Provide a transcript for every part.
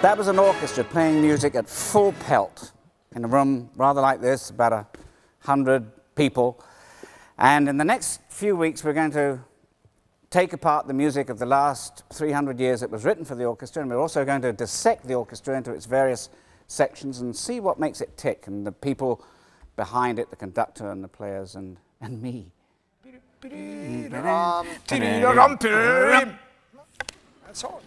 That was an orchestra playing music at full pelt in a room rather like this, about 100 people. And in the next few weeks, we're going to take apart the music of the last 300 years that was written for the orchestra, and we're also going to dissect the orchestra into its various sections and see what makes it tick, and the people behind it, the conductor and the players and me. That's all.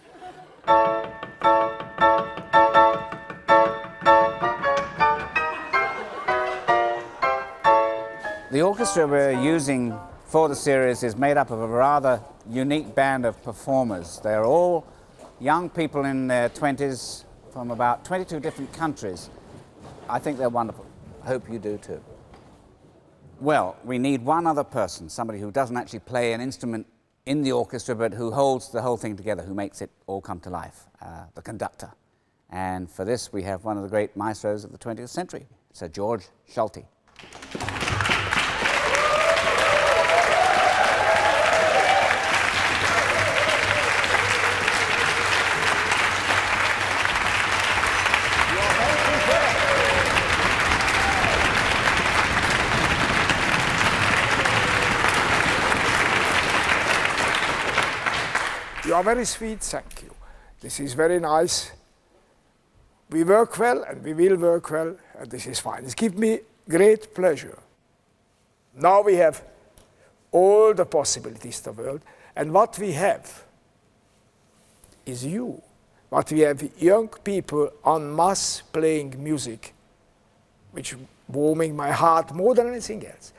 The orchestra we're using for the series is made up of a rather unique band of performers. They're all young people in their 20s from about 22 different countries. I think they're wonderful. I hope you do too. Well, we need one other person, somebody who doesn't actually play an instrument in the orchestra, but who holds the whole thing together, who makes it all come to life, the conductor. And for this, we have one of the great maestros of the 20th century, Sir Georg Solti. You are very sweet, thank you. This is very nice. We work well and we will work well, and this is fine. It gives me great pleasure. Now we have all the possibilities in the world, and what we have is you. What we have, young people en masse playing music, which is warming my heart more than anything else.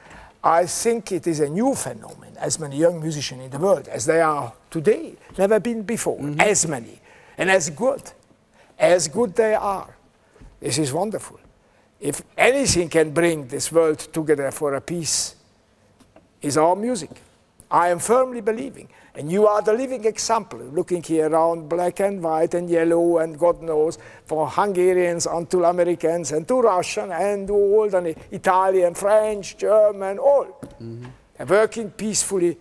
I think it is a new phenomenon, as many young musicians in the world, as they are today, never been before, as many, and as good they are. This is wonderful. If anything can bring this world together for a peace, is our music. I am firmly believing, and you are the living example, looking here around black and white and yellow and God knows, for Hungarians until Americans and to Russian and all the Italian, French, German, all. And working peacefully.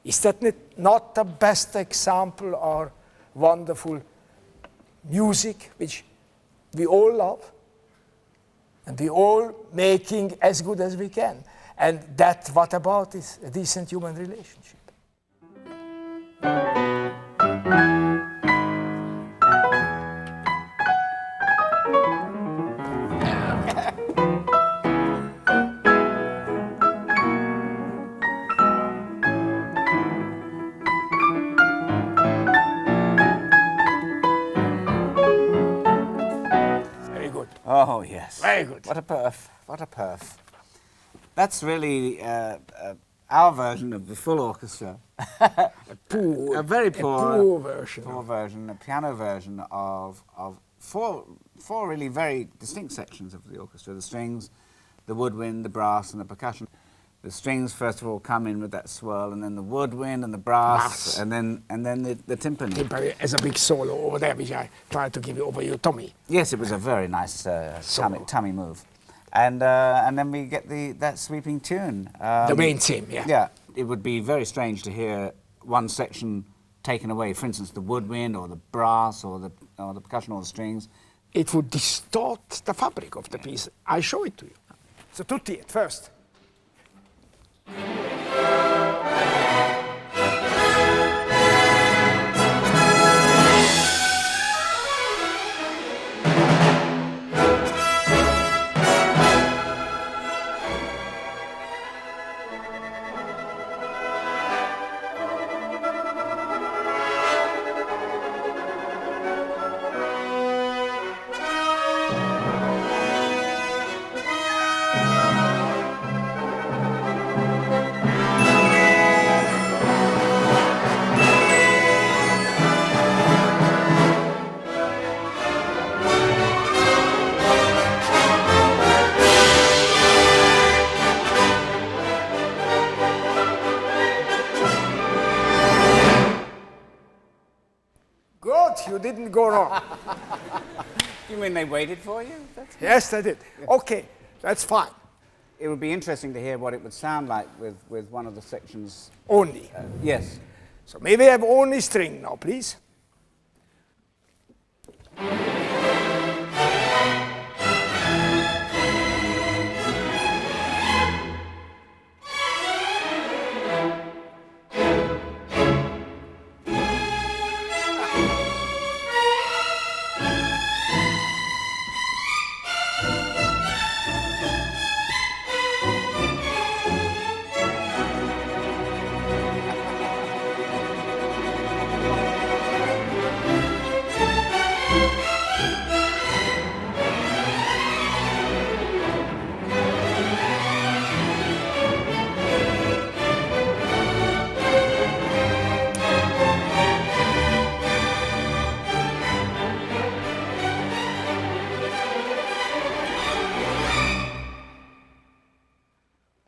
Is that not the best example or wonderful music which we all love? And we all making as good as we can. And that, what about is a decent human relationship? Very good. Oh, yes. Very good. What a perf. What a perf. That's really our version of the full orchestra. Poor, a very poor version. Poor version, a piano version of four really very distinct sections of the orchestra: the strings, the woodwind, the brass, and the percussion. the strings first of all come in with that swirl, and then the woodwind and the brass, and then the timpani. Timpani as a big solo over there, which I tried to give you over your tummy. Yes, it was a very nice tummy move, and then we get that sweeping tune. The main theme, yeah. Yeah, it would be very strange to hear one section taken away. For instance, the woodwind or the brass or the percussion or the strings. It would distort the fabric of the piece. I show it to you. So tutti at first. You didn't go wrong. You mean they waited for you? Yes, they did. Yeah. Okay, that's fine. It would be interesting to hear what it would sound like with one of the sections. Only? Yes. So may we have only string now, please?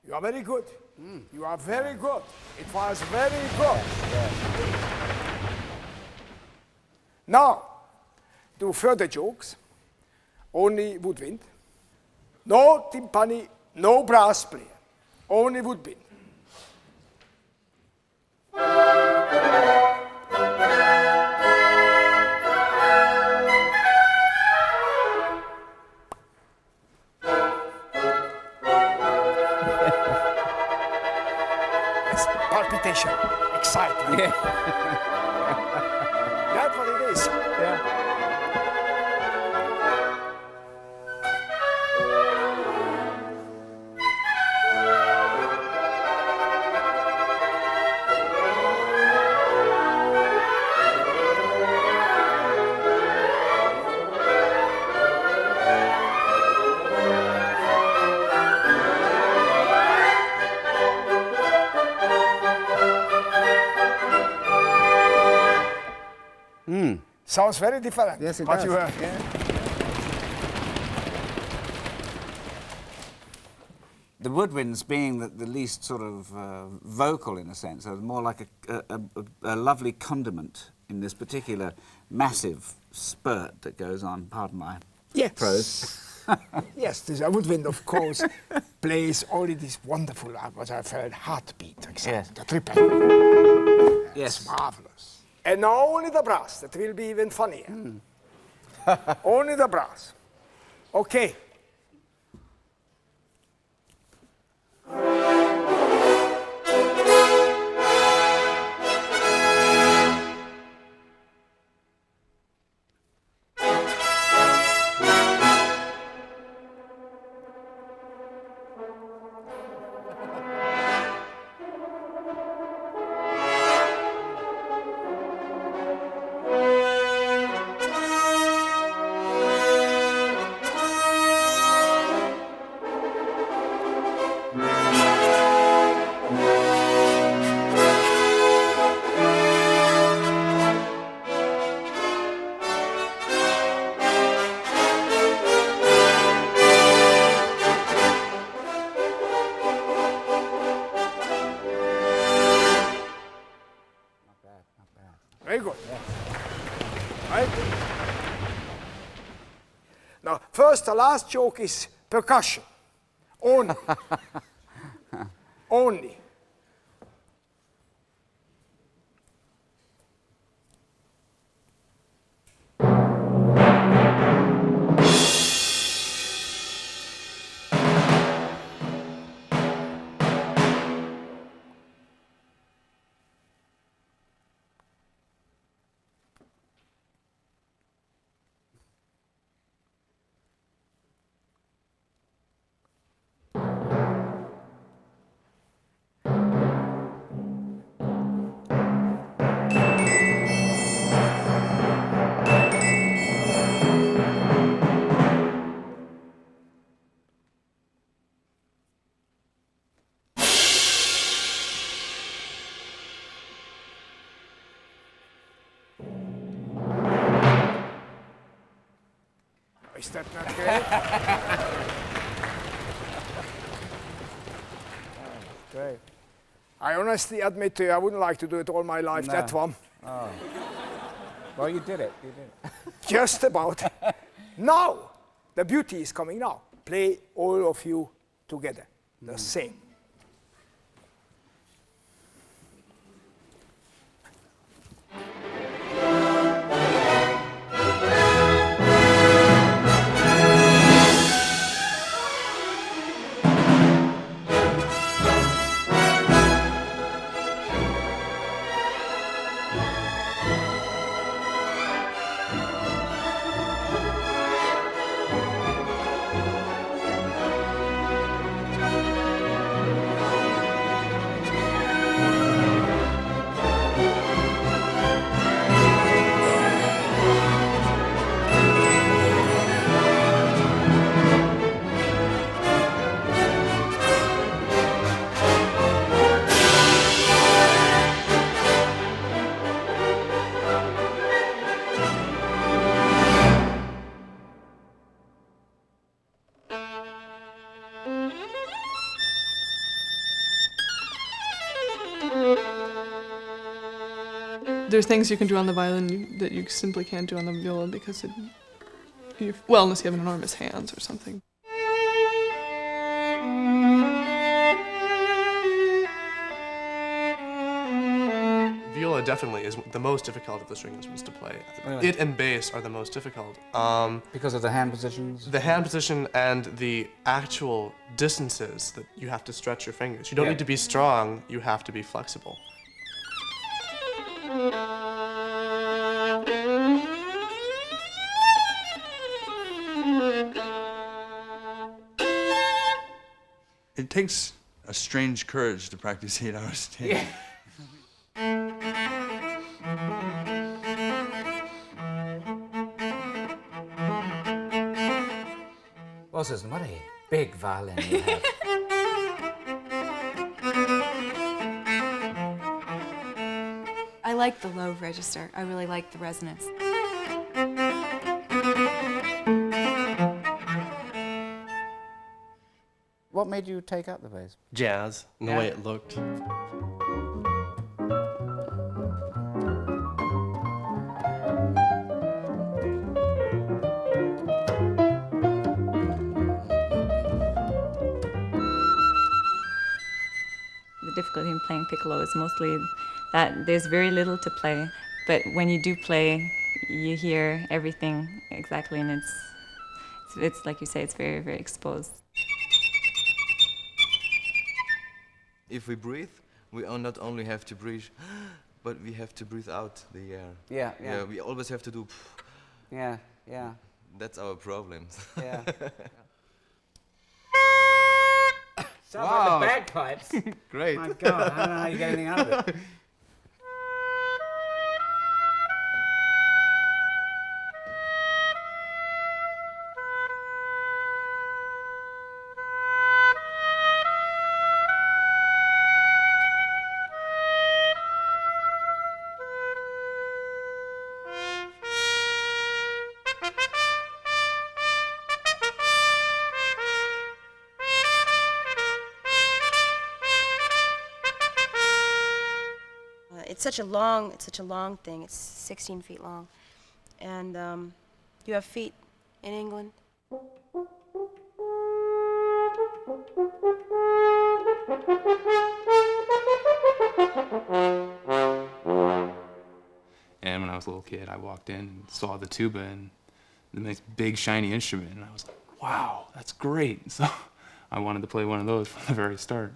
You are very good. You are very good. It was very good. Yes. Now, do further jokes. Only woodwind. No timpani, no brass player. Only woodwind. Palpitation, excitement. Yeah. That's what it is. Yeah. Sounds very different. Yes, it but does. You heard. Yeah. The woodwinds being the least sort of vocal in a sense, are more like a lovely condiment in this particular massive spurt that goes on. Pardon my prose. Yes, the woodwind, of course, plays only this wonderful, what I felt, heartbeat, Yes. the triple. Yes. It's marvelous. And now only the brass, that will be even funnier. Only the brass. Okay. Now, first, the last joke is percussion. Only. Only. Is that not great? Great. I honestly admit to you, I wouldn't like to do it all my life, No. that one. Oh. Well, you did it. You did it. Just about. Now, the beauty is coming now. Play all of you together, the same. There's things you can do on the violin that you simply can't do on the viola because well, unless you have enormous hands or something. Viola definitely is the most difficult of the string instruments to play. Really? It and bass are the most difficult. Because of the hand positions? The hand position and the actual distances that you have to stretch your fingers. You don't Yeah. need to be strong, you have to be flexible. It takes a strange courage to practice 8 hours a day. Yeah. Well, Susan, what a big violin you have. I like the low register. I really like the resonance. What made you take up the bass? Jazz, and the Yeah. way it looked. The difficulty in playing piccolo is mostly that there's very little to play, but when you do play, you hear everything exactly, and it's like you say, it's very, very exposed. If we breathe, we not only have to breathe, but we have to breathe out the air. Yeah, yeah. Yeah, we always have to do. Yeah, yeah, That's our problem. yeah. Sounds Wow. like the bagpipes. Great. My God, I don't know how you get anything out of it. It's such a long thing. It's 16 feet long. And you have feet in England? And when I was a little kid, I walked in and saw the tuba and the nice big shiny instrument, and I was like, wow, that's great. So I wanted to play one of those from the very start.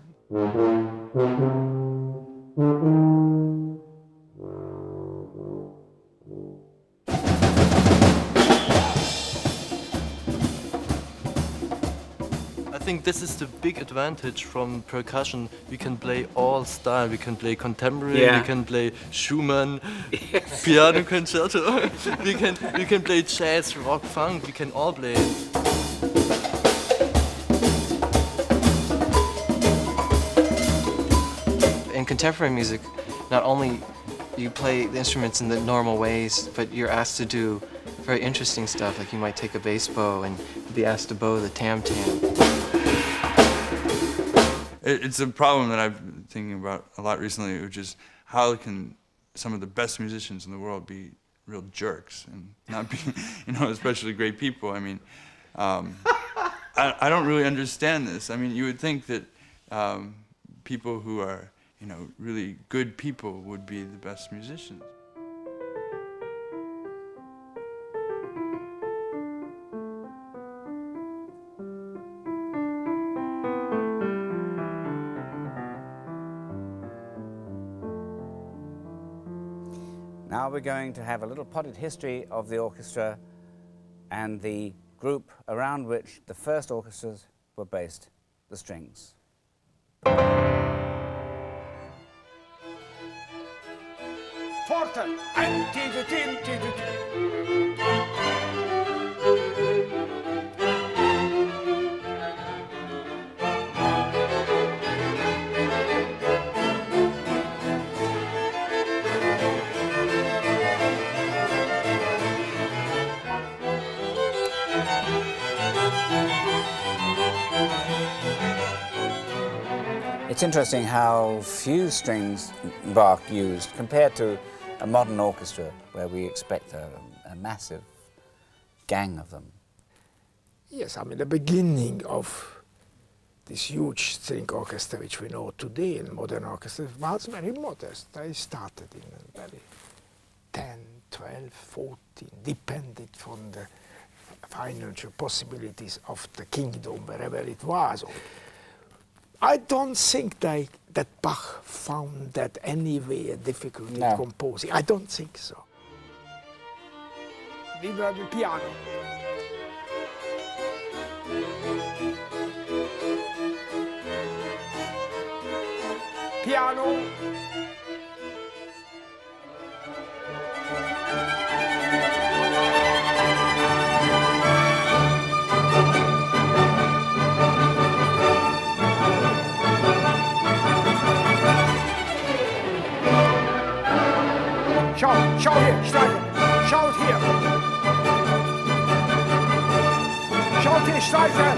I think this is the big advantage from percussion. We can play all style. We can play contemporary. Yeah. We can play Schumann, piano concerto. we can play jazz, rock, funk. We can all play it. In contemporary music, not only you play the instruments in the normal ways, but you're asked to do very interesting stuff. Like you might take a bass bow and be asked to bow the tam-tam. It's a problem that I've been thinking about a lot recently, which is how can some of the best musicians in the world be real jerks and not be, especially great people. I mean, I don't really understand this. I mean, you would think that people who are, really good people would be the best musicians. Now we're going to have a little potted history of the orchestra and the group around which the first orchestras were based, the strings. Forte! It's interesting how few strings Bach used compared to a modern orchestra where we expect a massive gang of them. Yes, I mean, the beginning of this huge string orchestra which we know today in modern orchestra was very modest. They started in a very 10, 12, 14, depended from the financial possibilities of the kingdom, wherever it was. I don't think that Bach found that anyway a difficulty in composing. I don't think so. Vibra del piano. Piano. Schau hier, Streicher. Schaut hier. Schaut hier, Streicher.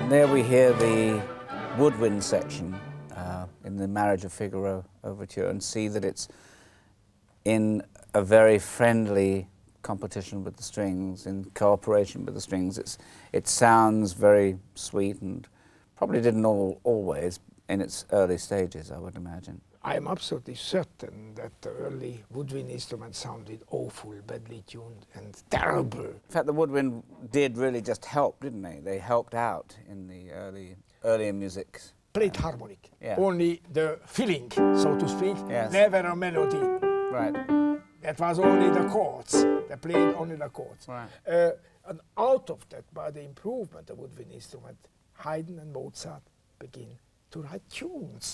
And there we hear the woodwind section in the Marriage of Figaro overture and see that it's in a very friendly competition with the strings, in cooperation with the strings. It sounds very sweet and probably didn't always in its early stages, I would imagine. I am absolutely certain that the early woodwind instruments sounded awful, badly tuned and terrible. In fact, the woodwind did really just help, didn't they? They helped out in the earlier music. Played harmonic, yeah. Only the feeling, so to speak, yes. Never a melody. Right. That was only the chords. They played only the chords. Right. And out of that, by the improvement of woodwind instrument, Haydn and Mozart begin to write tunes.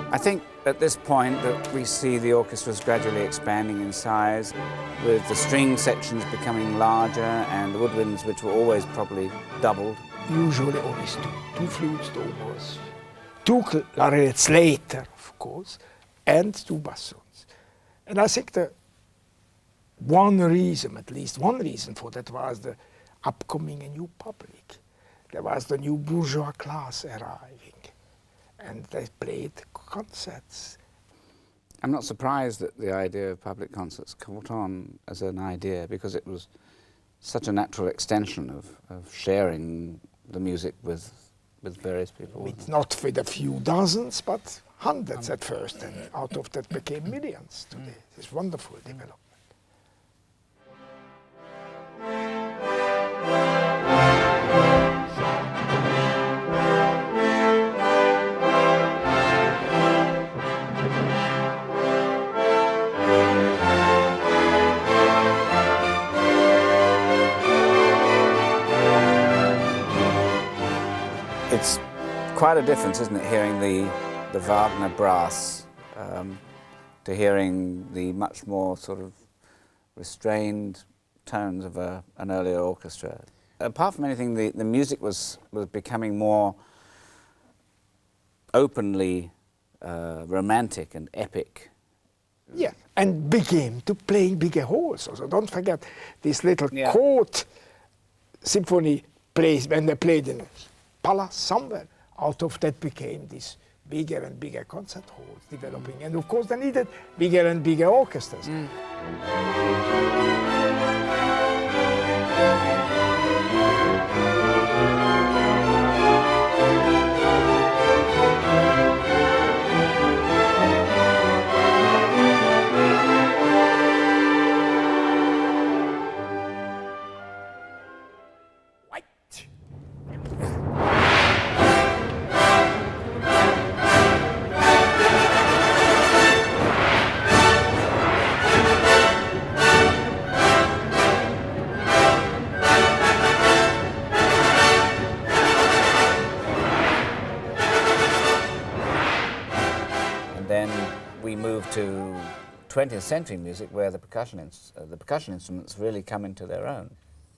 I think at this point that we see the orchestras gradually expanding in size, with the string sections becoming larger and the woodwinds, which were always probably doubled. Usually always two flutes, two oboes, two clarinets later, of course, and two bassoons. And I think the one reason, at least one reason for that was the upcoming new public. There was the new bourgeois class arriving. and they played concerts. I'm not surprised that the idea of public concerts caught on as an idea, because it was such a natural extension of sharing the music with various people. It's not with a few dozens, but hundreds at first, and out of that became millions today. It's wonderful development. It's quite a difference, isn't it, hearing the Wagner brass to hearing the much more sort of restrained tones of an earlier orchestra. Apart from anything, the music was becoming more openly romantic and epic. Yeah, and became to playing bigger halls. Also, don't forget this little court symphony plays when they played in Palace somewhere. Out of that became this bigger and bigger concert halls developing, and of course they needed bigger and bigger orchestras. To 20th century music, where the percussion instruments really come into their own.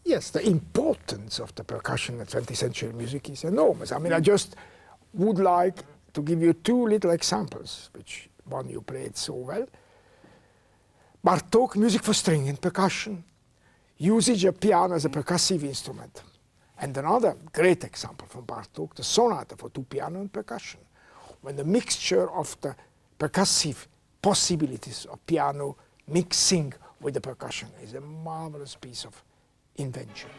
Yes, the importance of the percussion in 20th century music is enormous. I mean, I just would like to give you two little examples, which one you played so well. Bartók, music for string and percussion, usage of piano as a percussive instrument. And another great example from Bartók, the sonata for two piano and percussion, when the mixture of the percussive possibilities of piano mixing with the percussion is a marvelous piece of invention.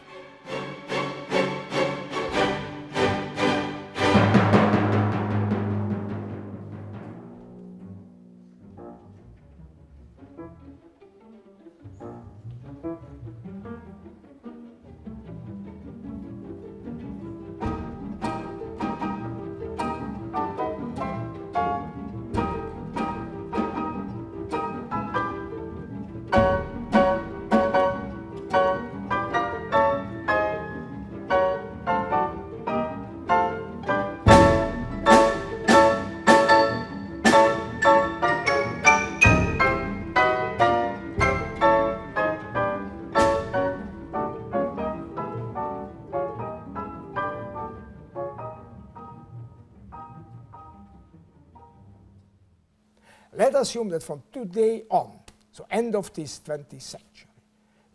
Let us assume that from today on, so end of this 20th century,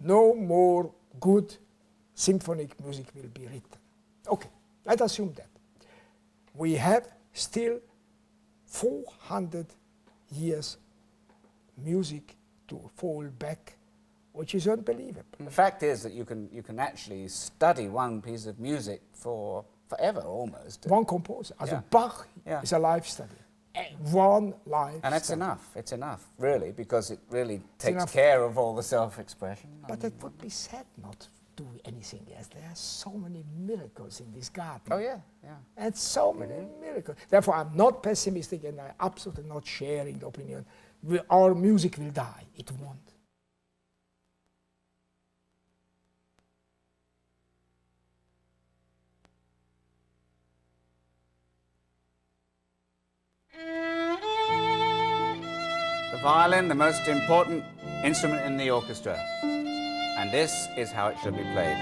no more good symphonic music will be written. Okay, let us assume that. We have still 400 years music to fall back, which is unbelievable. The fact is that you can actually study one piece of music for forever almost. One composer. Also Bach is a life study. One life And it's study. enough, it's enough, really, because it really takes care of all the self-expression. But it would be sad not to do anything else. There are so many miracles in this garden. Oh yeah, yeah. And so many miracles. Therefore, I'm not pessimistic, and I'm absolutely not sharing the opinion. Our music will die. It won't. The violin, the most important instrument in the orchestra. And this is how it should be played.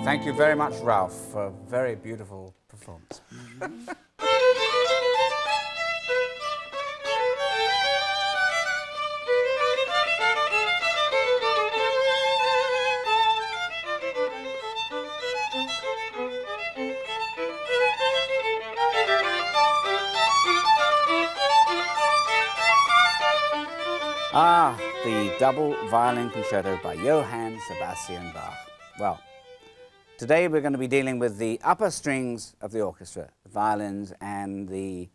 Thank you very much, Ralph, for a very beautiful performance. Ah, the double violin concerto by Johann Sebastian Bach. Well, today we're going to be dealing with the upper strings of the orchestra, the violins and the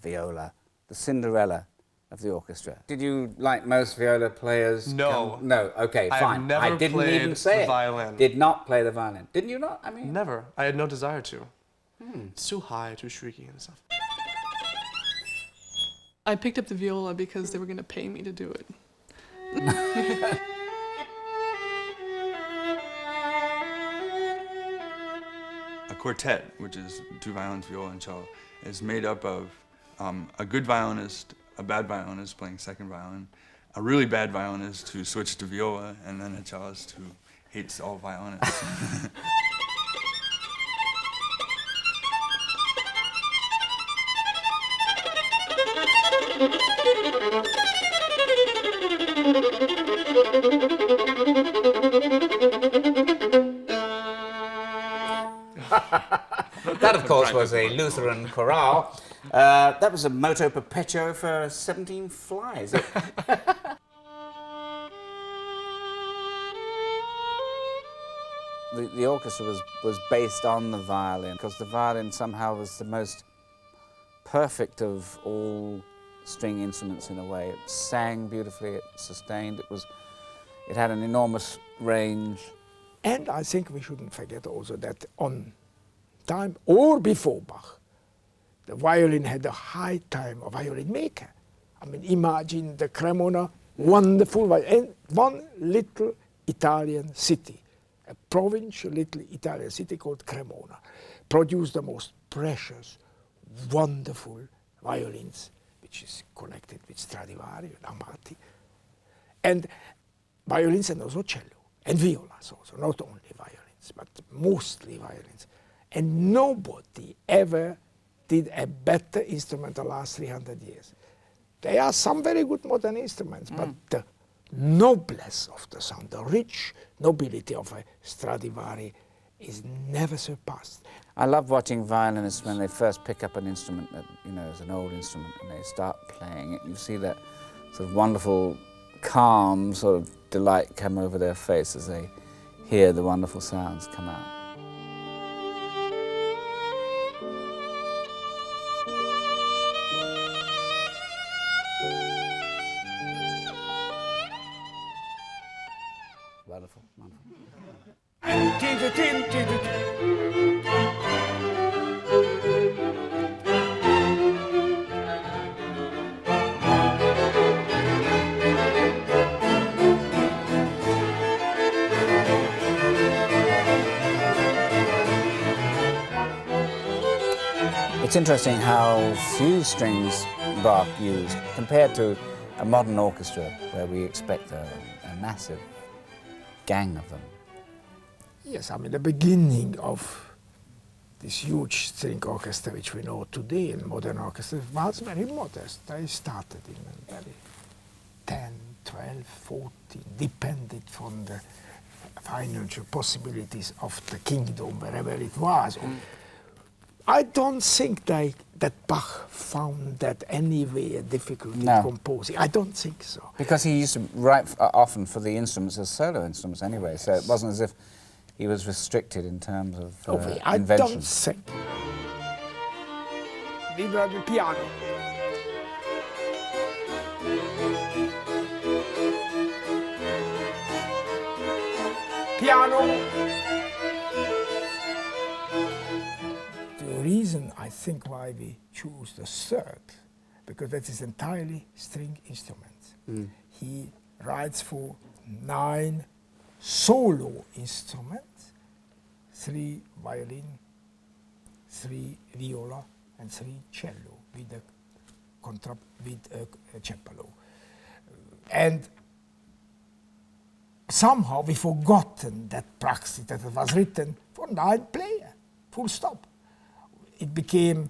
viola, the Cinderella of the orchestra. Did you, like most viola players? No. No, okay, fine. I've never I didn't played even say the it. violin. Did not play the violin. Didn't you not? I mean, Never. I had no desire to. It's too high, too shrieky and stuff. I picked up the viola because they were going to pay me to do it. A quartet, which is 2 violins, viola, and cello, is made up of a good violinist, a bad violinist playing second violin, a really bad violinist who switched to viola, and then a cellist who hates all violinists. That, of course, was a Lutheran chorale. That was a moto perpetuo for 17 flies. The orchestra was based on the violin, because the violin somehow was the most perfect of all string instruments in a way. It sang beautifully, it sustained, it had an enormous range. And I think we shouldn't forget also that on time or before Bach, the violin had a high time of violin maker. I mean, imagine the Cremona, wonderful violin, and one little Italian city, a provincial little Italian city called Cremona, produced the most precious, wonderful violins, which is connected with Stradivari and Amati, and violins and also cello, and violas also, not only violins, but mostly violins. And nobody ever did a better instrument the last 300 years. There are some very good modern instruments, but the noblesse of the sound, the rich nobility of a Stradivari is never surpassed. I love watching violinists when they first pick up an instrument that, you know, is an old instrument, and they start playing it. You see that sort of wonderful, calm sort of delight come over their face as they hear the wonderful sounds come out. Wonderful, wonderful. It's interesting how few strings Bach used compared to a modern orchestra where we expect a massive gang of them. Yes, I mean, the beginning of this huge string orchestra which we know today in modern orchestra was very modest. They started in a very 10, 12, 14, depended from the financial possibilities of the kingdom, wherever it was. I don't think that Bach found that anyway difficult in composing. I don't think so. Because he used to write often for the instruments as solo instruments anyway, so it wasn't as if he was restricted in terms of invention. I don't think. Vibra del piano. Piano. The reason I think why we choose the third, because that is entirely string instruments. He writes for 9 solo instruments, 3 violin, 3 viola, and 3 cello with a cembalo. And somehow we forgotten that praxis that it was written for 9 players, full stop. became,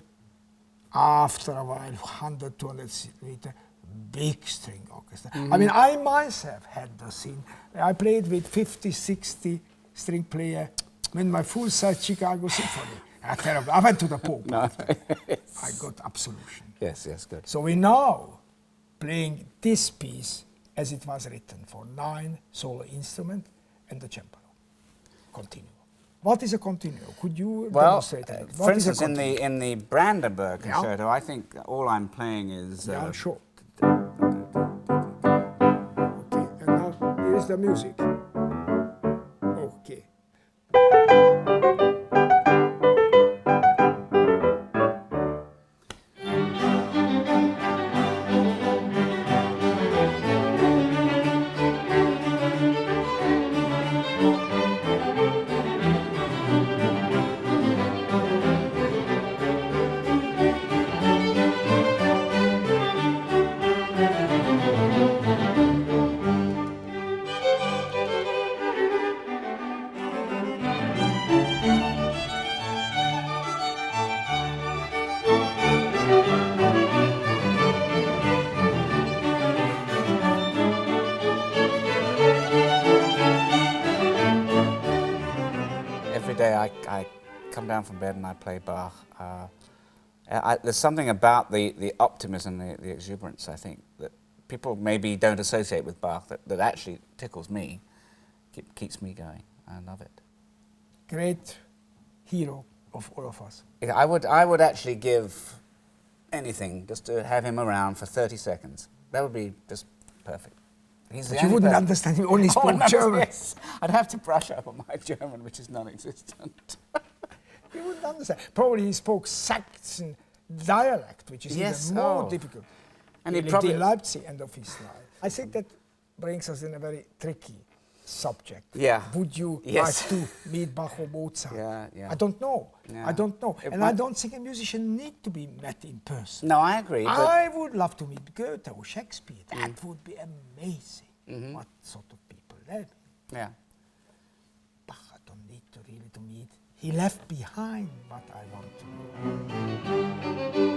after a while, 100, 200 meter, big string orchestra. I mean, I myself had the scene. I played with 50, 60 string player in my full-size Chicago Symphony. Terrible. I went to the Pope. No. I got absolution. Yes, yes, good. So we're now playing this piece as it was written for 9 solo instruments and the cembalo. Continuo. What is a continuo? Could you demonstrate that? For instance, in the Brandenburg concerto, Yeah. I think all I'm playing is... Yeah, sure. Okay, and now here is the music. Okay. Every day I come down from bed and I play Bach. There's something about the optimism, the exuberance, I think, that people maybe don't associate with Bach that actually tickles me, keeps me going. I love it. Great hero of all of us. I would actually give anything just to have him around for 30 seconds. That would be just perfect. He's But you wouldn't understand, he only spoke German. Yes. I'd have to brush up on my German, which is non-existent. You wouldn't understand. Probably he spoke Saxon dialect, which is even more difficult. And he he lived probably in Leipzig end of his life. I think that brings us in a very tricky subject. Yeah. Would you Yes. like to meet Bach or Mozart? Yeah. I don't know. Yeah. I don't know. It And I might- don't think a musician need to be met in person. No, I agree. But I would love to meet Goethe or Shakespeare. That would be amazing. What sort of people they be. yeah. Bach, I don't need to really to meet. He left behind what I want to know.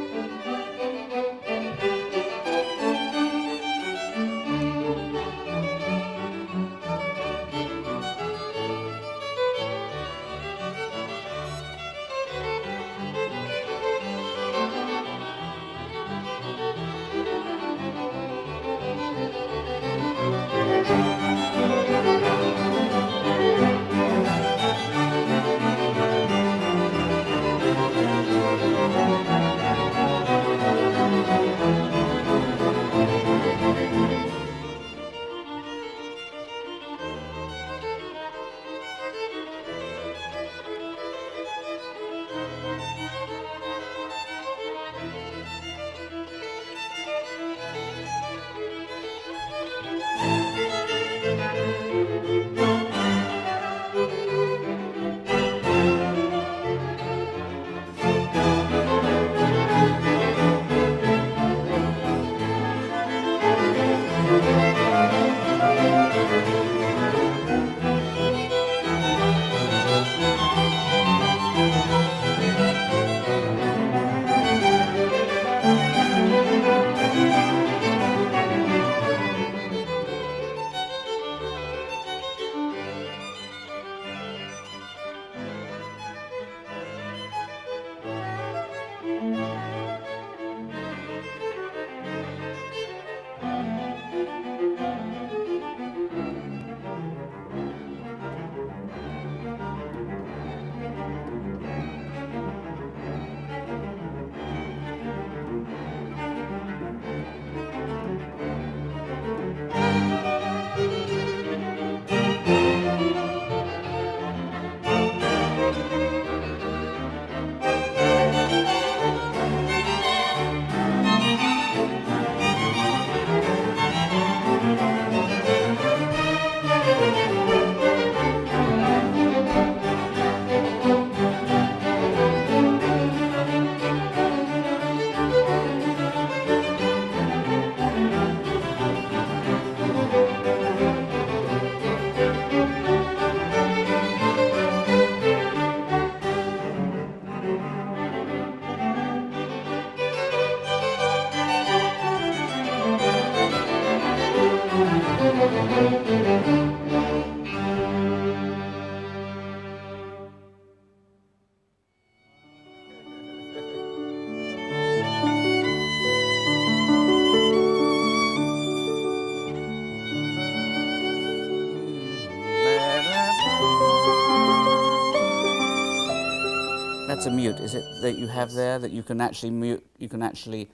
That's a mute, is it, that you have there, that you can actually mute, you can actually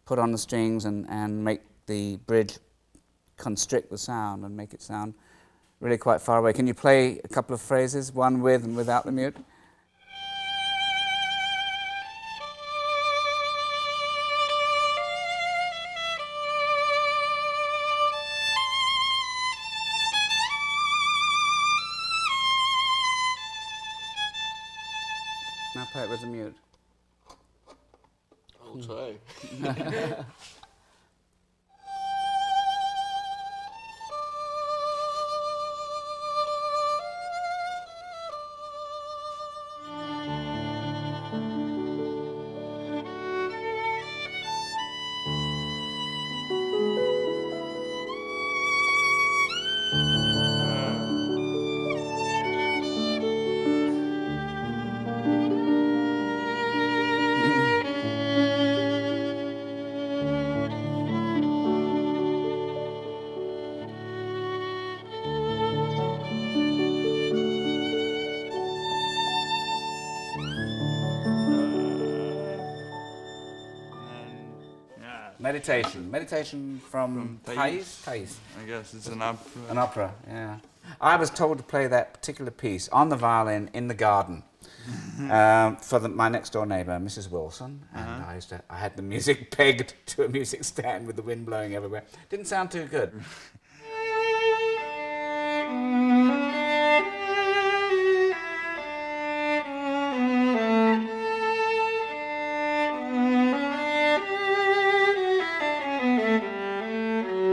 put on the strings and make the bridge constrict the sound and make it sound really quite far away. Can you play a couple of phrases, one with and without the mute? Now play it with the mute. I'll try. Meditation. Meditation from Thais? Thais. I guess it's an opera. An opera, yeah. I was told to play that particular piece on the violin in the garden for my next door neighbour, Mrs. Wilson, and I had the music pegged to a music stand with the wind blowing everywhere. Didn't sound too good.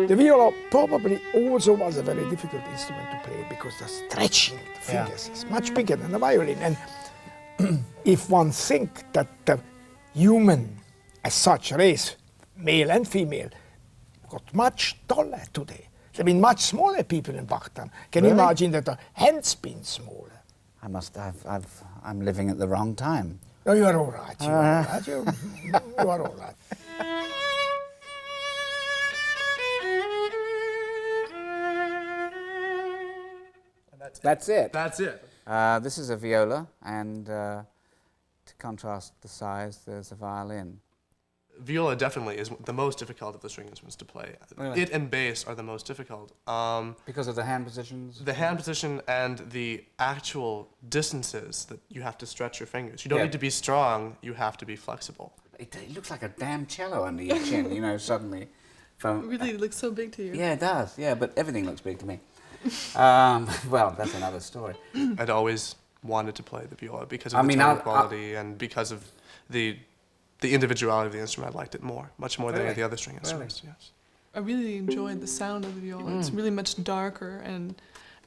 The viola probably also was a very difficult instrument to play because the stretching the fingers is much bigger than the violin. And if one thinks that the human as such race, male and female, got much taller today. There have been much smaller people in Bachtan. Can you imagine that the hands been smaller? I must I'm living at the wrong time. No, you are all right. You are all right. You are all right. That's it. That's it. This is a viola, and to contrast the size, there's a violin. Viola definitely is the most difficult of the string instruments to play. Really? It and bass are the most difficult. Because of the hand positions? The hand position and the actual distances that you have to stretch your fingers. You don't need to be strong, you have to be flexible. It looks like a damn cello under your chin, you know, suddenly. From, It really looks so big to you. Yeah, it does, yeah, but everything looks big to me. Well, that's another story. I'd always wanted to play the viola because of the tone quality and because of the individuality of the instrument. I liked it much more than any of the other string instruments. Yes. I really enjoyed the sound of the viola. It's really much darker and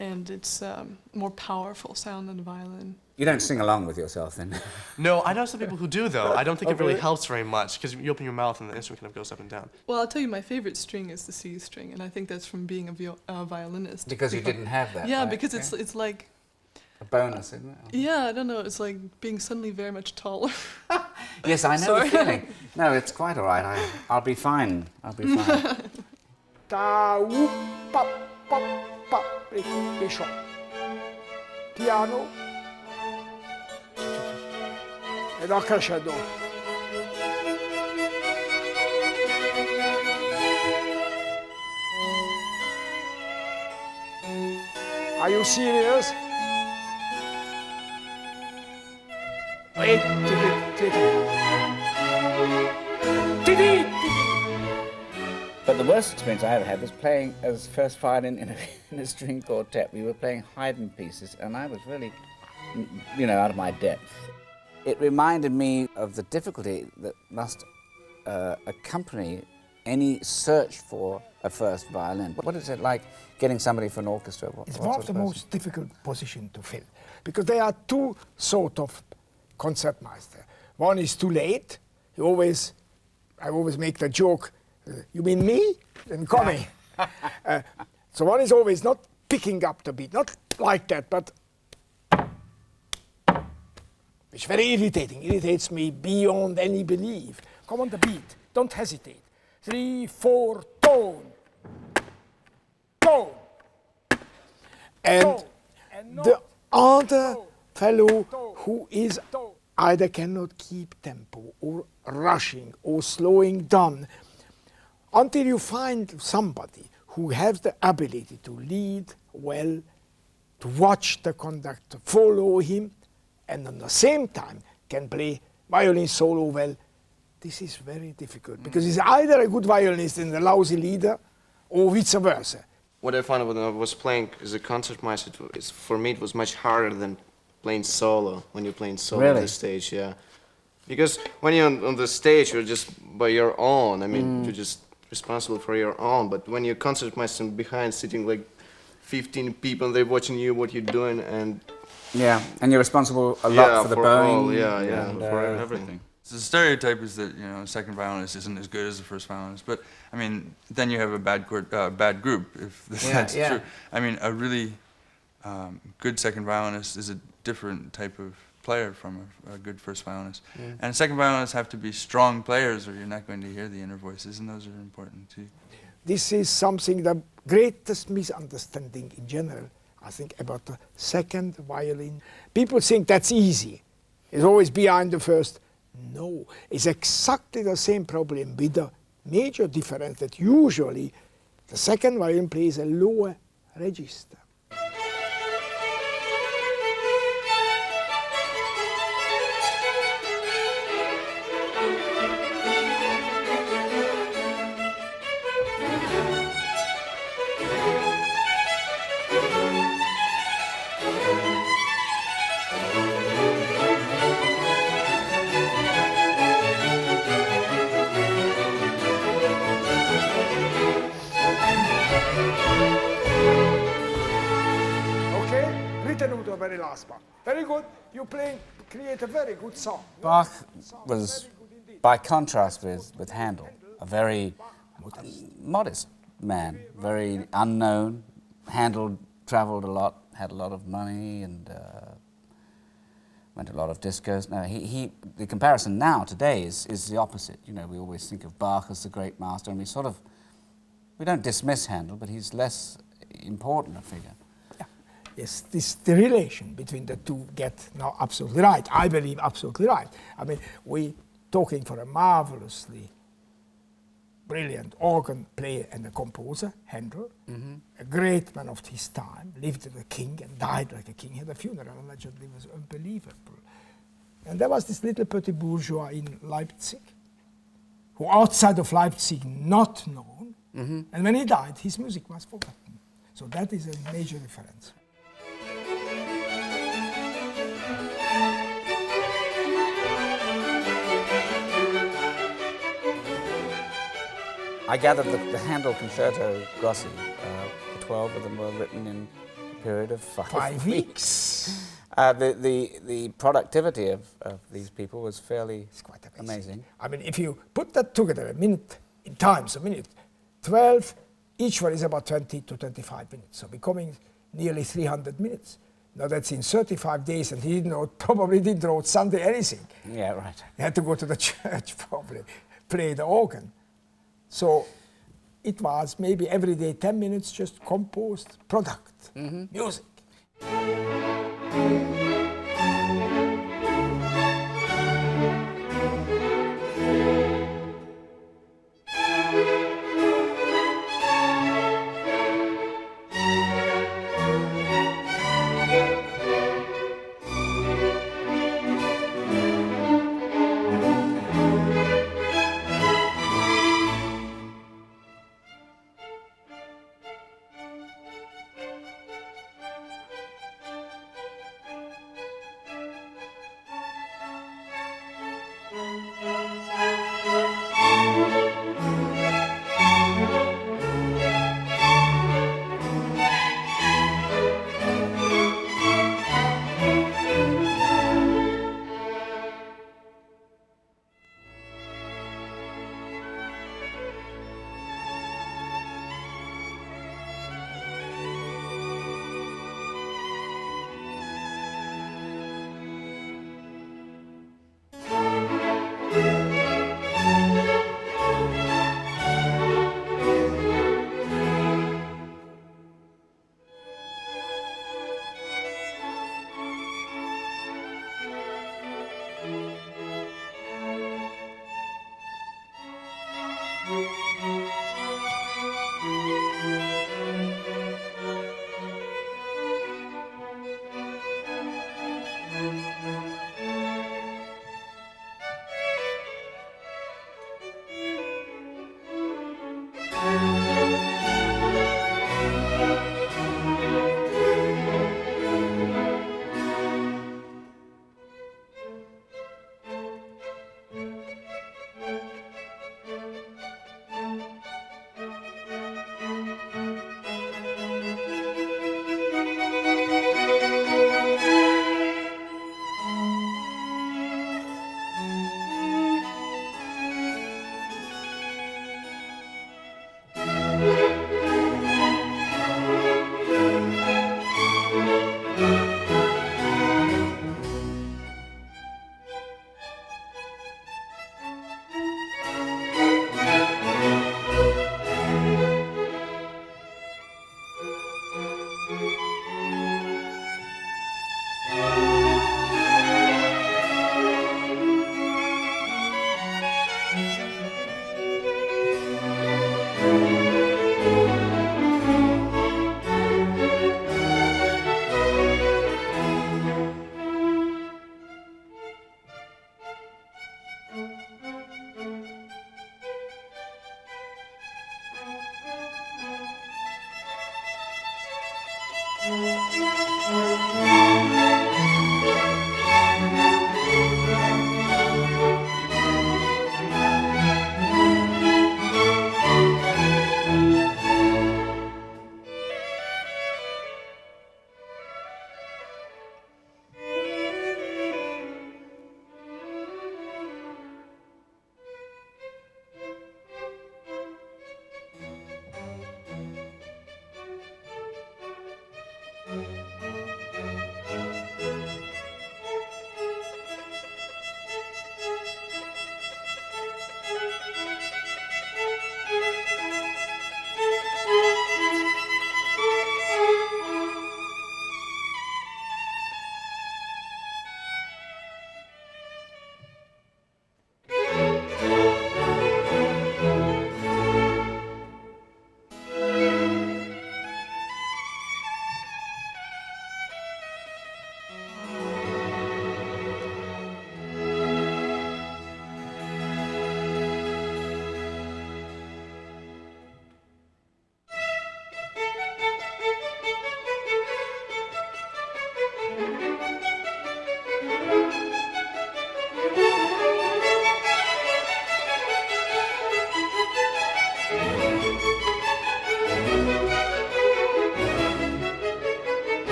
it's more powerful sound than the violin. You don't sing along with yourself then? No, I know some people who do though. I don't think it really helps very much because you open your mouth and the instrument kind of goes up and down. Well, I'll tell you, my favorite string is the C string, and I think that's from being a violinist. Because you didn't have that. Yeah, right? because it's like a bonus, isn't it? Yeah, I don't know. It's like being suddenly very much taller. Yes, I know the feeling. No, it's quite all right. I'll be fine. I'll be fine. Ta whoop pop pop pop bishop. Piano. E da crescendo. Are you serious? Wait, But the worst experience I ever had was playing as first violin in a string quartet. We were playing Haydn pieces, and I was really, you know, out of my depth. It reminded me of the difficulty that must accompany any search for a first violin. What is it like getting somebody for an orchestra? It's one of the most difficult positions to fill, because there are two sort of concertmeister. One is too late. I always make the joke, you mean me? Then come in. So one is always not picking up the beat, not like that, but it's very irritating. Irritates me beyond any belief. Come on the beat. Don't hesitate. 3, 4, tone. Tone. And the other fellow who is either cannot keep tempo or rushing or slowing down until you find somebody who has the ability to lead well, to watch the conductor, follow him, and at the same time can play violin solo well. This is very difficult because he's either a good violinist and a lousy leader or vice versa. What I found when I was playing as a concertmeister, for me it was much harder than playing solo, when you're playing solo on the stage, yeah. Because when you're on the stage, you're just by your own. I mean, you're just responsible for your own. But when you're concertmeister behind, sitting like 15 people, they're watching you, what you're doing, and... Yeah, and you're responsible a lot for the bowing. And, for everything. So the stereotype is that, you know, a second violinist isn't as good as the first violinist, but I mean, then you have a bad group, if that's true. I mean, a really good second violinist is a different type of player from a good first violinist. And second violinists have to be strong players, or you're not going to hear the inner voices, and those are important too. This is something, the greatest misunderstanding in general, I think, about the second violin. People think that's easy. It's always behind the first. No, it's exactly the same problem with the major difference that usually the second violin plays a lower register. Very last part. Very good. You create a very good song. Bach was, by contrast with Handel, a very modest man, very unknown. Handel traveled a lot, had a lot of money, and went to a lot of discos. No, the comparison now, today, is the opposite. You know, we always think of Bach as the great master, and we don't dismiss Handel, but he's less important a figure. Yes, the relation between the two get now absolutely right. I believe absolutely right. I mean, we're talking for a marvelously brilliant organ player and a composer, Handel, a great man of his time, lived as a king and died like a king, had a funeral, allegedly, was unbelievable. And there was this little petit bourgeois in Leipzig, who outside of Leipzig not known, and when he died, his music was forgotten. So that is a major difference. I gathered that the Handel Concerto Grossi, the 12 of them were written in a period of 5 weeks. The productivity of these people was fairly quite amazing. I mean, if you put that together, a minute in times, a minute, 12, each one is about 20 to 25 minutes, so becoming nearly 300 minutes. Now that's in 35 days, and he probably didn't write Sunday anything. Yeah, right. He had to go to the church, probably, play the organ. So it was maybe every day 10 minutes just composed product, music.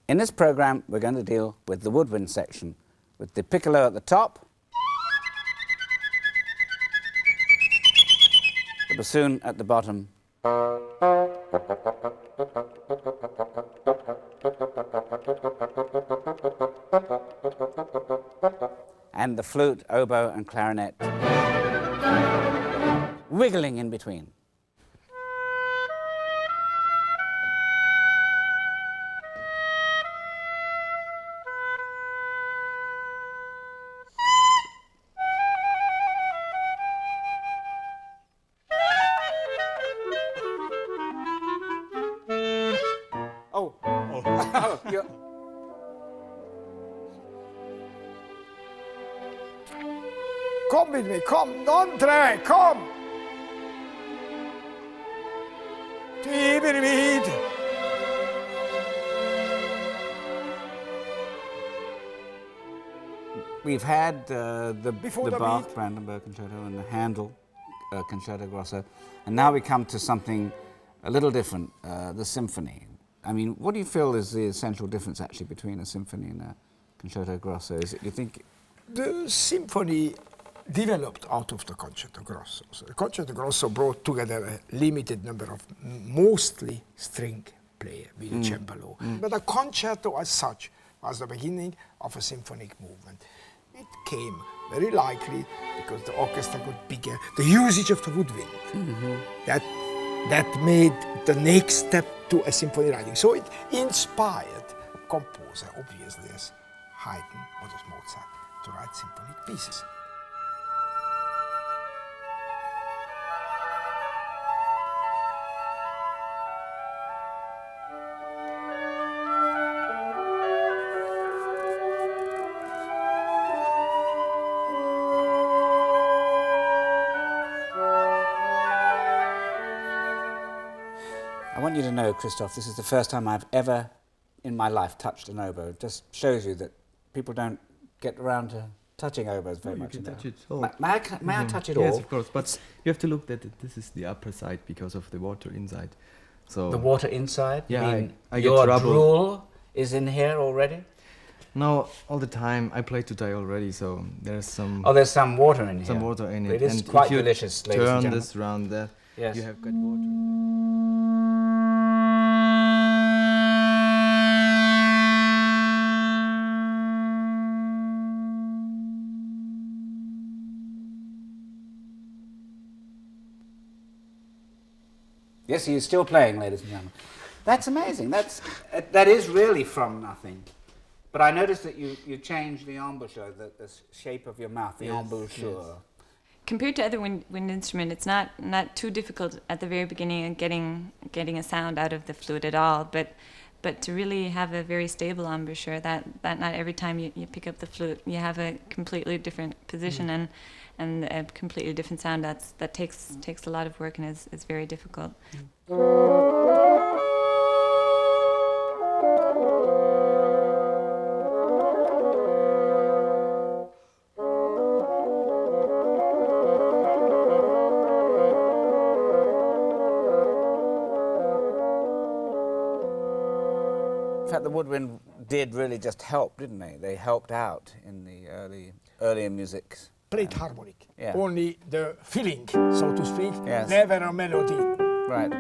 In this program, we're going to deal with the woodwind section, with the piccolo at the top, the bassoon at the bottom, and the flute, oboe, and clarinet wiggling in between. you. Come with me, come, don't try, come. We've had the Bach beat. Brandenburg Concerto and the Handel Concerto Grosso, and now we come to something a little different, the symphony. I mean, what do you feel is the essential difference actually between a symphony and a Concerto Grosso? Is it, you think? The symphony developed out of the Concerto Grosso. So the Concerto Grosso brought together a limited number of mostly string players with a cembalo. But the concerto as such was the beginning of a symphonic movement. It came very likely because the orchestra got bigger, the usage of the woodwind. That made the next step to a symphony writing. So it inspired composer, obviously, as Haydn or as Mozart, to write symphonic pieces. I want you to know, Christoph, this is the first time I've ever in my life touched an oboe. It just shows you that people don't get around to touching oboes very much. You can touch it all. May I touch it all? Yes, of course, but you have to look that this is the upper side because of the water inside. So the water inside? Yeah, you mean I get your trouble. drool is in here already? No, all the time. I play today already, so there's some... Oh, there's some water in here. Some water in it. It is and quite if you delicious, ladies and turn gentlemen. this round there, Yes. you have got water. Yes, he is still playing, ladies and gentlemen. That's amazing. That is really from nothing. But I noticed that you changed the embouchure, the shape of your mouth, the embouchure. Yes. Compared to other wind instruments, it's not too difficult at the very beginning of getting a sound out of the flute at all. But to really have a very stable embouchure, that not every time you pick up the flute, you have a completely different position and a completely different sound. That takes a lot of work and is very difficult. In fact, the woodwind did really just help, didn't they? They helped out in the earlier music. Played harmonic. Yeah. Only the feeling, so to speak, Yes. never a melody. Right.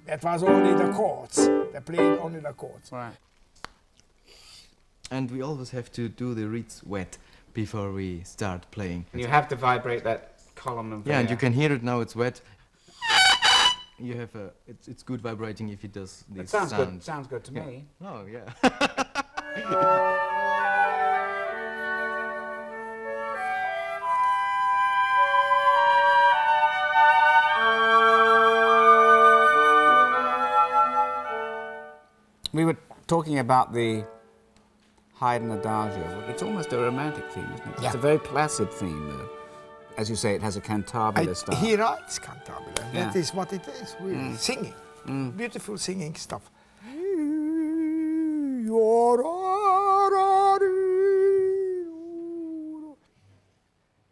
That was only the chords. They played only the chords. Right. And we always have to do the reeds wet before we start playing. And you have to vibrate that column of Yeah, and you can hear it now, it's wet. You have it's good vibrating if it does this sounds sound. good. Sounds good to me. Oh, yeah. We were talking about the Haydn Adagio. It's almost a romantic theme, isn't it? Yeah. It's a very placid theme, though. As you say, it has a cantabile style. He writes cantabile. Yeah. That is what it is, really. Singing. Beautiful singing stuff.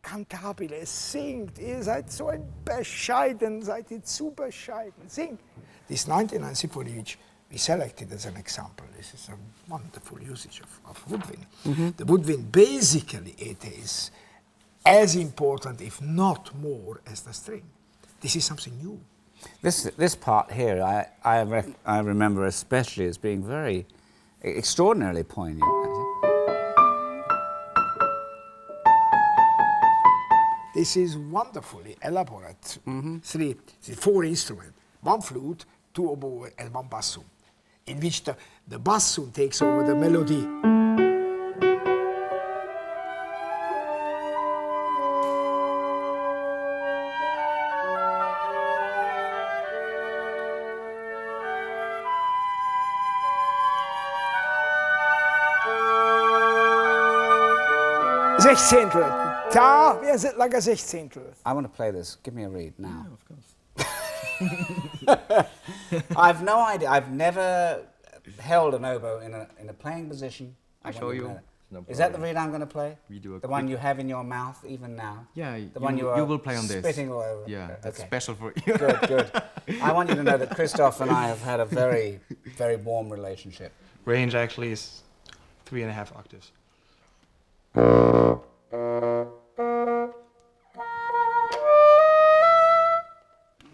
Cantabile, singt, ihr seid so ein bescheiden, seid ihr zu bescheiden. Sing. This 99 Symphony, which we selected as an example, this is a wonderful usage of woodwind. The woodwind, basically, it is as important, if not more, as the string. This is something new. This part here, I remember especially as being very extraordinarily poignant. This is wonderfully elaborate. Four instruments, one flute, two oboe, and one bassoon, in which the bassoon takes over the melody. Sechzehntel. Da, wer ist like a Sechzehntel? I want to play this. Give me a read now. Yeah, of course. I've no idea. I've never held an oboe in a playing position. I'll show you. No, is that the reed I'm going to play? We do the one you have in your mouth even now? Yeah, the one you will play on this. Spitting all over. Yeah, that's okay. special for you. Good, good. I want you to know that Christoph and I have had a very, very warm relationship. Range actually is 3.5 octaves.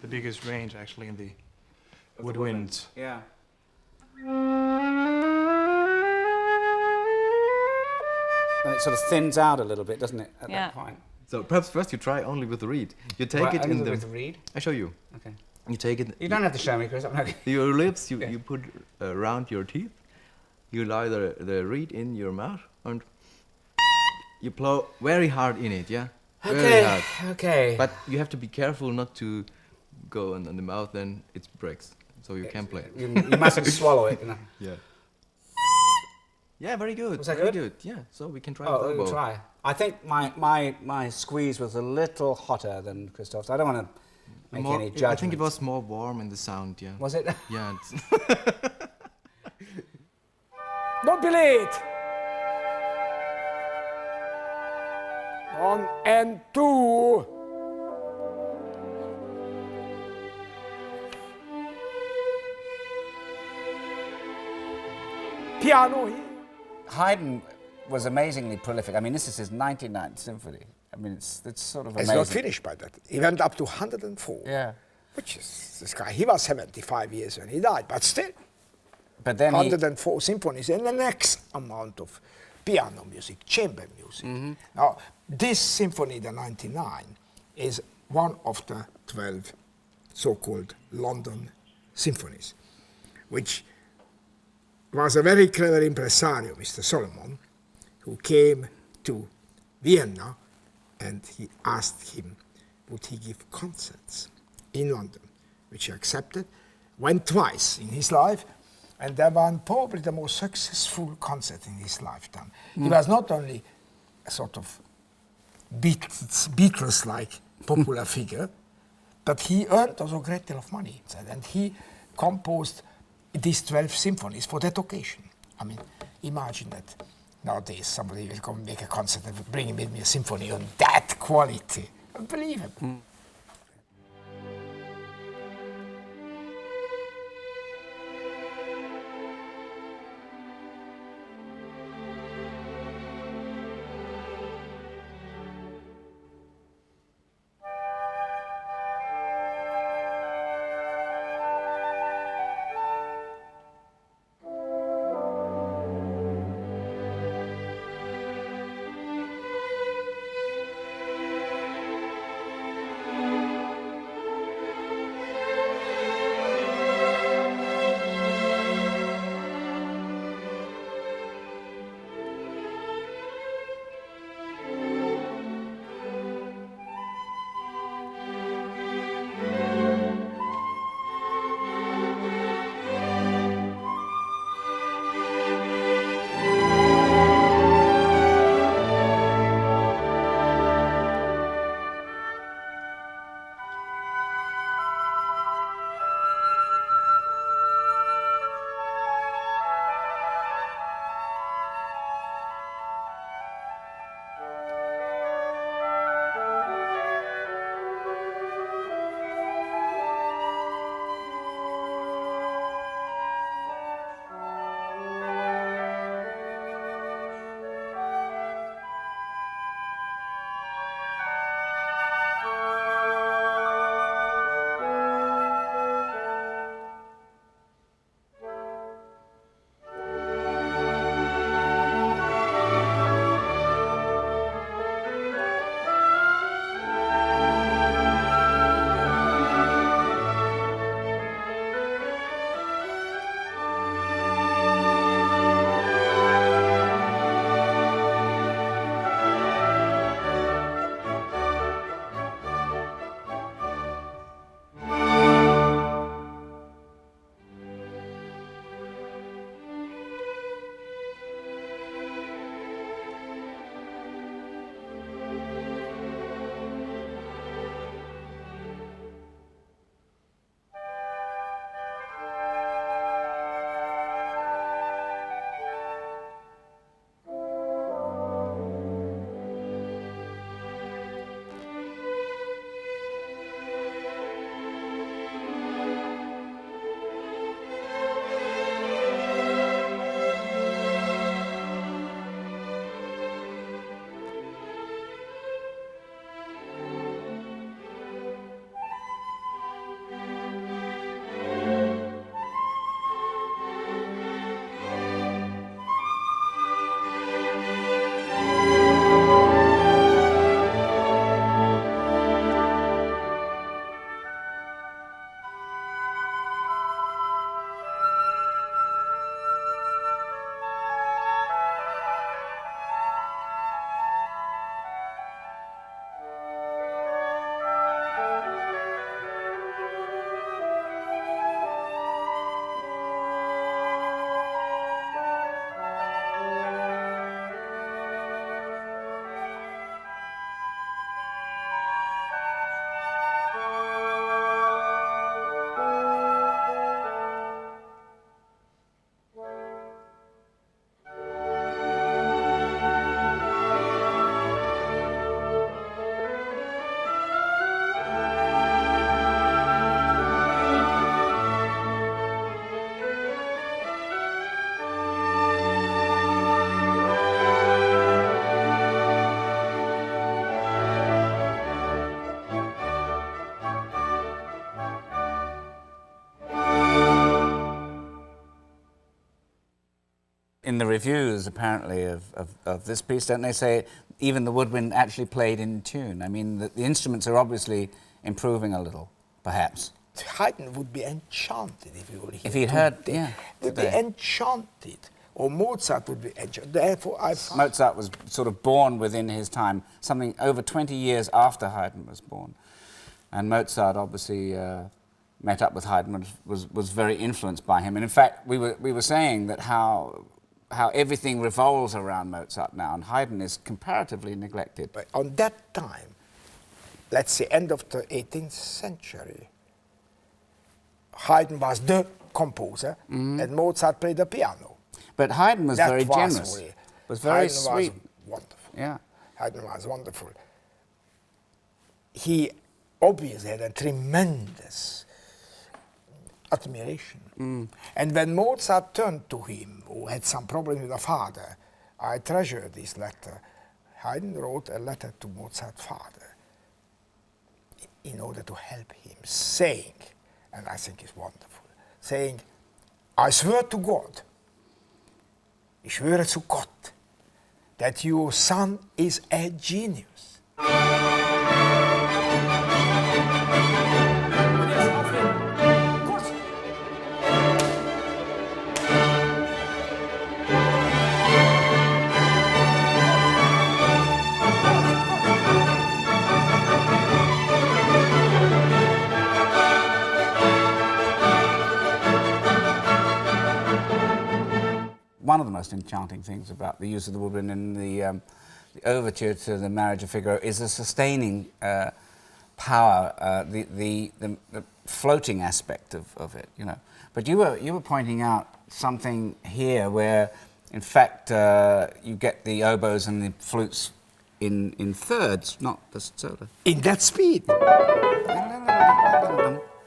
The biggest range actually in the woodwind. Yeah. And it sort of thins out a little bit, doesn't it, at that point? So perhaps first you try only with the reed. You take it in the... with the reed? I show you. Okay. You take it... You don't have to show me, Chris. I'm okay. Your lips, you put around your teeth. You lie the reed in your mouth and you blow very hard in it, yeah? Okay, very hard. okay. But you have to be careful not to go in the mouth, then it breaks. So you can't play it. You mustn't swallow it, you know. Yeah. Yeah, very good. Was that very good? Yeah, so we can try Oh, with we'll oboe. try. I think my squeeze was a little hotter than Christoph's. I don't want to make any judgments. I think it was more warm in the sound, yeah. Was it? Yeah. Don't be late. 1 and 2. Piano here. Haydn was amazingly prolific. I mean, this is his 99th symphony. I mean, it's sort of amazing. It's not finished by that. He went up to 104. Yeah. Which is, this guy, he was 75 years when he died, but still. But then 104 symphonies and the next amount of piano music, chamber music. Now, this symphony, the 99, is one of the 12 so-called London symphonies, which was a very clever impresario, Mr. Solomon, who came to Vienna and he asked him, would he give concerts in London, which he accepted, went twice in his life, and there was probably the most successful concert in his lifetime. He was not only a sort of Beatles-like popular figure, but he earned also a great deal of money, and he composed these 12 symphonies for that occasion. I mean, imagine that nowadays somebody will come and make a concert and bring with me a symphony on that quality. Unbelievable. in the reviews, apparently, of this piece, don't they say even the woodwind actually played in tune? I mean, the instruments are obviously improving a little, perhaps. Haydn would be enchanted if he would hear. If he'd heard, yeah. Would be enchanted. Or Mozart would be enchanted. Therefore, Mozart was sort of born within his time, something over 20 years after Haydn was born. And Mozart obviously met up with Haydn, was very influenced by him. And in fact, we were saying that how everything revolves around Mozart now, and Haydn is comparatively neglected. But on that time, let's say end of the 18th century, Haydn was the composer, and Mozart played the piano. But Haydn was very generous. Was very Haydn sweet. was wonderful. Yeah. Haydn was wonderful. He obviously had a tremendous admiration. And when Mozart turned to him, who had some problem with the father, I treasure this letter. Haydn wrote a letter to Mozart's father in order to help him, saying, and I think it's wonderful, saying, I swear to God, ich schwöre zu Gott, that your son is a genius. One of the most enchanting things about the use of the woodwind in the overture to the Marriage of Figaro is the sustaining power, the floating aspect of it, you know. But you were pointing out something here where, in fact, you get the oboes and the flutes in thirds, not the solo. In that speed.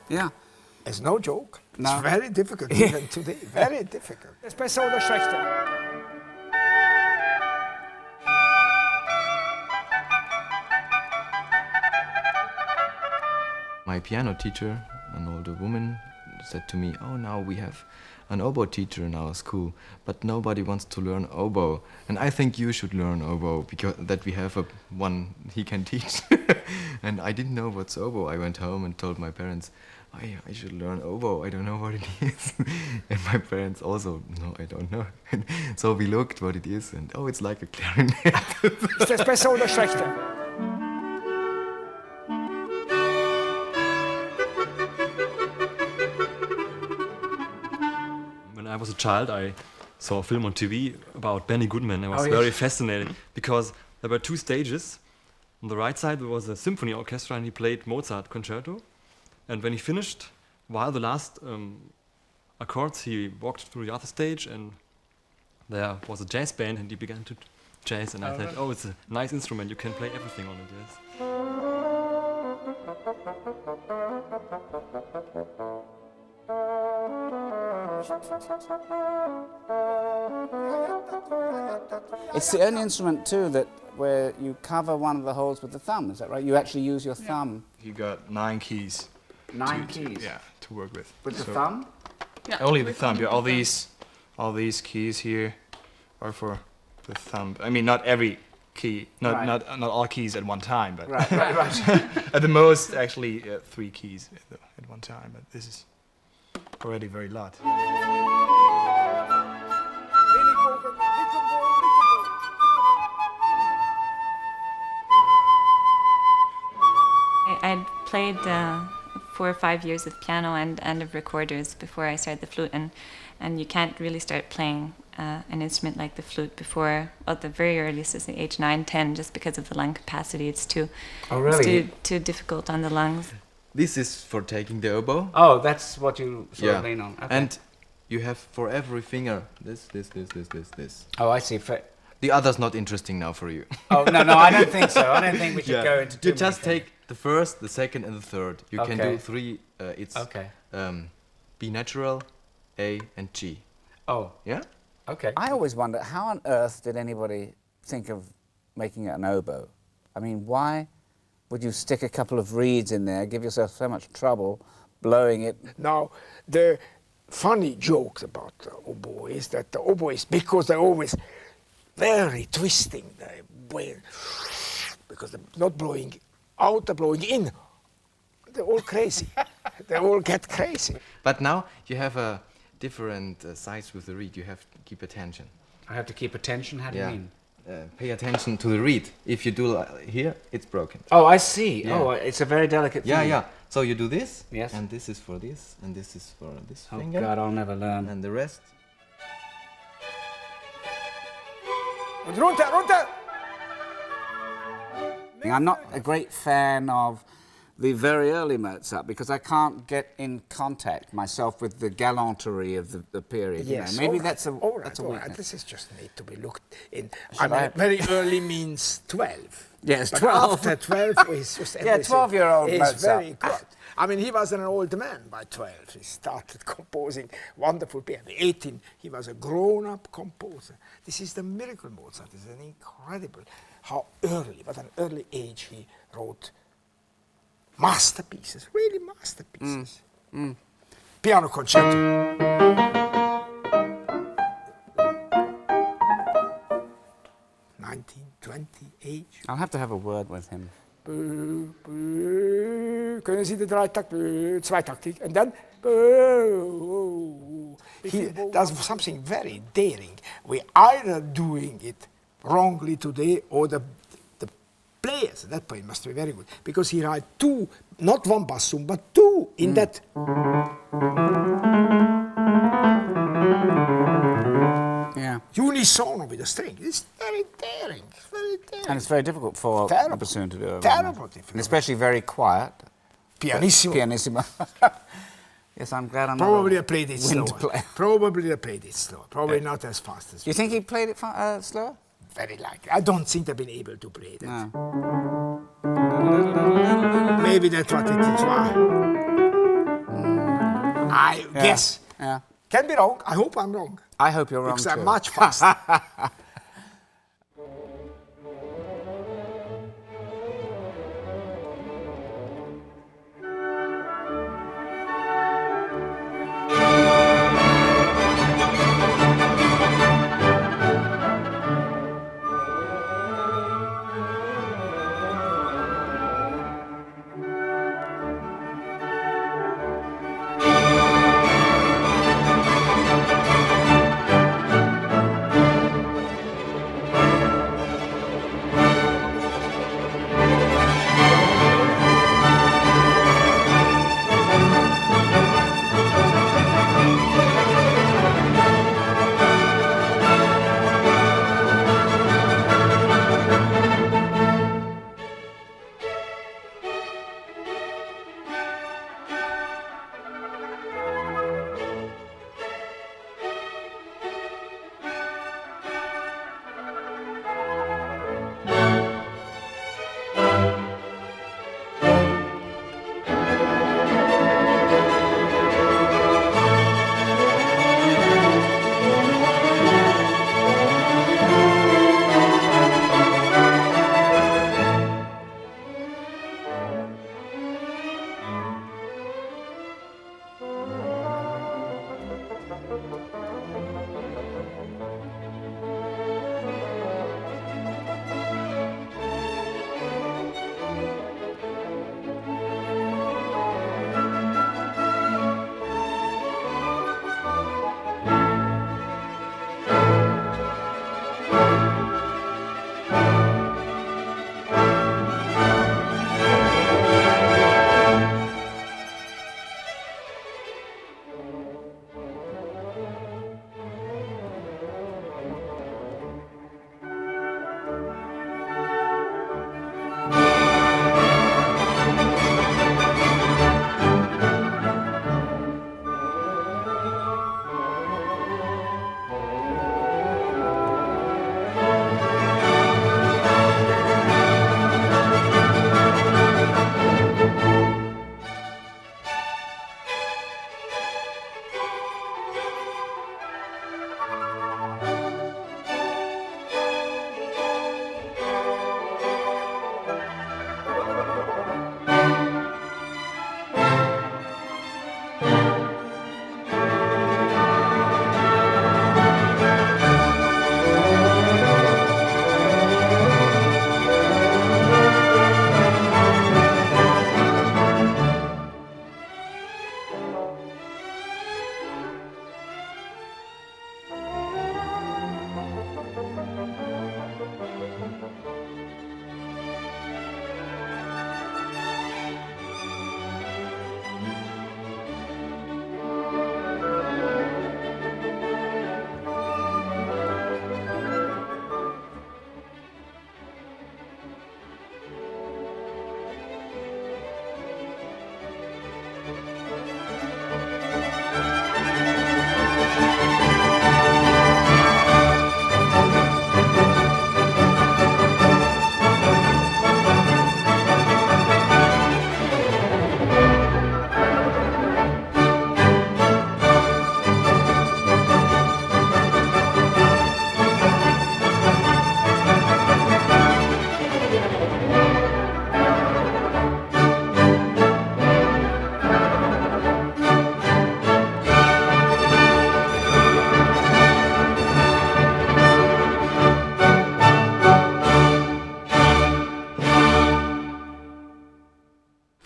Yeah. It's no joke. No. It's very difficult even today. Very difficult. Es besser oder schlechter? My piano teacher, an older woman, said to me, oh, now we have an oboe teacher in our school, but nobody wants to learn oboe. And I think you should learn oboe, because that we have one he can teach. And I didn't know what's oboe. I went home and told my parents, I should learn oboe, I don't know what it is. And my parents also, no, I don't know. And so we looked what it is, and oh, it's like a clarinet. Ist das besser oder schlechter? When I was a child, I saw a film on TV about Benny Goodman. It was very fascinating because there were two stages. On the right side there was a symphony orchestra and he played Mozart concerto. And when he finished, while the last accords, he walked through the other stage and there was a jazz band and he began to jazz. And I thought, oh, it's a nice instrument, you can play everything on it, yes. It's the only instrument too where you cover one of the holes with the thumb, is that right? You actually use your thumb. You got 9 keys. 9 keys? Yeah, to work with. With the thumb? Yeah. Only the thumb. Yeah, all these keys here are for the thumb. I mean, not every key, not all keys at one time, but right. at the most, actually, 3 keys at one time. But this is already very lot. I'd played 4 or 5 years of piano and of recorders before I started the flute, and you can't really start playing an instrument like the flute before, at the very earliest is the age 9, 10, just because of the lung capacity. It's too, too difficult on the lungs. This is for taking the oboe. Oh, that's what you sort of lean on. Okay. And you have for every finger this. Oh, I see. The other's not interesting now for you. Oh, no, I don't think so. I don't think we should go into too You just many take the first, the second, and the third. You can do 3. It's B natural, A, and G. Oh. Yeah? Okay. I always wonder, how on earth did anybody think of making it an oboe? I mean, why would you stick a couple of reeds in there, give yourself so much trouble blowing it? Now, the funny jokes about the oboe is that the oboes, because they're always very twisting, because they're not blowing out, they're blowing in. They're all crazy. They all get crazy. But now you have a different size with the reed. You have to keep attention. I have to keep attention? How do you mean? Pay attention to the reed. If you do here, it's broken. Oh, I see. Yeah. Oh, it's a very delicate thing. Yeah. So you do this, yes, and this is for this, and this is for this oh finger. Oh God, I'll never learn. And the rest. Und runter, runter! I'm not a great fan of the very early Mozart because I can't get in contact myself with the gallantry of the period. Yes, you know? Maybe that's a weakness. This is just need to be looked in. I mean, very early means 12. Yes, but 12. After 12 is just yeah, 12-year-old Mozart. Very good. I mean, he was an old man by 12. He started composing wonderful pieces. At 18, he was a grown-up composer. This is the miracle Mozart. It's an incredible how early, at an early age, he wrote masterpieces, really masterpieces. Piano concerto. 19, 20 age. I'll have to have a word with him. Können Sie den Dreitakt, Zweitaktig, and then he does something very daring. We're either doing it wrongly today, or the players at that point must be very good, because he writes two, not one bassum, but two in that. Yeah. Unisono with a string. It's very daring. Very daring. And it's very difficult for a bassoon to do. Terrible difficult. And especially very quiet. Pianissimo. Pianissimo. Yes, I'm glad I'm Probably I not played it slower. Probably I played it slower. Probably not as fast as. Do you think he played it slower? Very likely. I don't think they've been able to play that. No. Maybe that's what it is. I guess. Yeah. Can be wrong. I hope I'm wrong. I hope you're wrong because too. I'm much faster.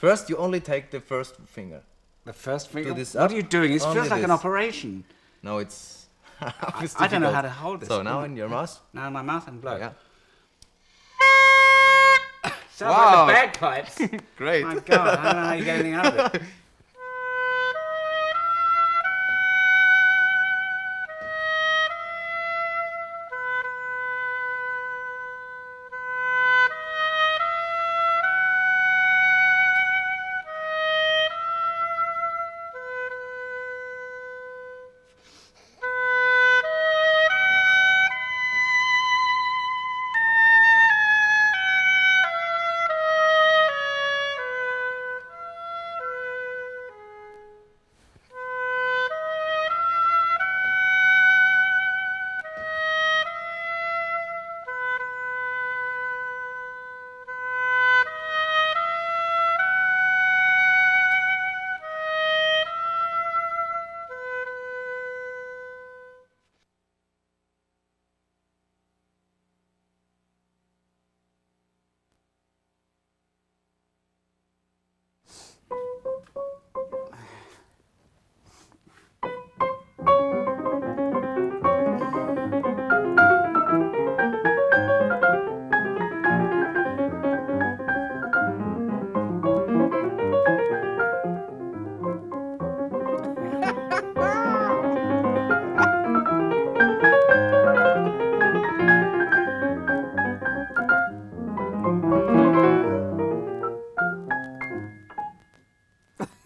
First, you only take the first finger. The first finger? Do this What up, are you doing? It only feels like an this. operation. No, it's... I don't know how to hold this. So now in your mouth. Now in my mouth and blow. Yeah. Sounds like the bagpipes. Great. My God, I don't know how you get anything out of it.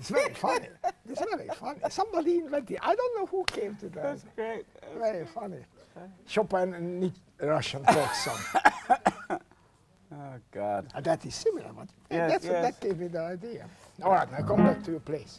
It's very funny. It's very funny. Somebody invented. I don't know who came to that. That's great. Very funny. Chopin and Russian folk song. Oh God. And that is similar, but Yes, that gave me the idea. All right, now come back to your place.